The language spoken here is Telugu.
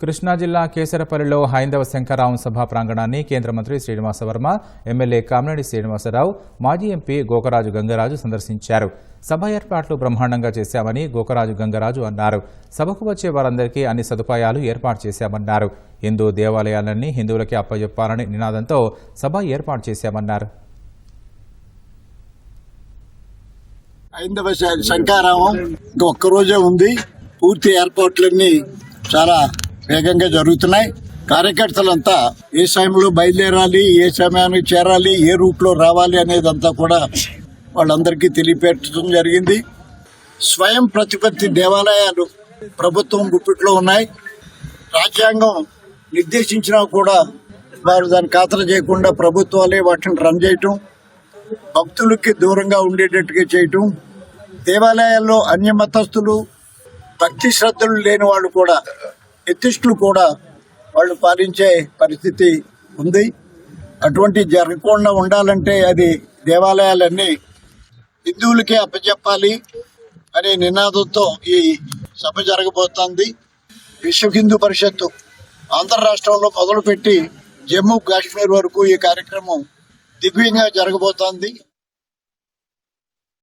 కృష్ణా జిల్లా కేసరపల్లిలో హైందవ శంకరరావు సభా ప్రాంగణాన్ని కేంద్ర మంత్రి శ్రీనివాస వర్మ, ఎమ్మెల్యే కామినేని శ్రీనివాసరావు, మాజీ ఎంపీ గోకరాజు గంగరాజు సందర్శించారు. సభ ఏర్పాట్లు బ్రహ్మాండంగా చేశామని గోకరాజు గంగరాజు అన్నారు. సభకు వచ్చే వారందరికీ అన్ని సదుపాయాలు ఏర్పాటు చేశామన్నారు. హిందూ దేవాలయాలన్నీ హిందువులకే అప్పజెప్పాలనే నినాదంతో సభ ఏర్పాటు చేశామన్నారు. హైందవ శంకరరావు ఒక్కరోజే ఉంది. పూర్తి ఏర్పాట్లన్నీ చాలా వేగంగా జరుగుతున్నాయి. కార్యకర్తలంతా ఏ సమయంలో బయలుదేరాలి, ఏ సమయానికి చేరాలి, ఏ రూట్లో రావాలి అనేదంతా కూడా వాళ్ళందరికీ తెలియపెట్టడం జరిగింది. స్వయం ప్రతిపత్తి దేవాలయాలు ప్రభుత్వం గుప్పిట్లో ఉన్నాయి. రాజ్యాంగం నిర్దేశించినా కూడా వారు దాన్ని ఖాతరు చేయకుండా ప్రభుత్వాలే వాటిని రన్ చేయటం, భక్తులకి దూరంగా ఉండేటట్టుగా చేయటం, దేవాలయాల్లో అన్య మతస్థులు, భక్తి శ్రద్ధలు లేని వాళ్ళు కూడా, ఎత్తిస్టులు కూడా వాళ్ళు పాలించే పరిస్థితి ఉంది. అటువంటి జరగకుండా ఉండాలంటే అది దేవాలయాలన్నీ హిందువులకే అప్పచెప్పాలి అనే నినాదంతో ఈ సభ జరగబోతోంది. విశ్వ హిందూ పరిషత్తు ఆంధ్ర రాష్ట్రంలో మొదలుపెట్టి జమ్మూ కాశ్మీర్ వరకు ఈ కార్యక్రమం దివ్యంగా జరగబోతోంది.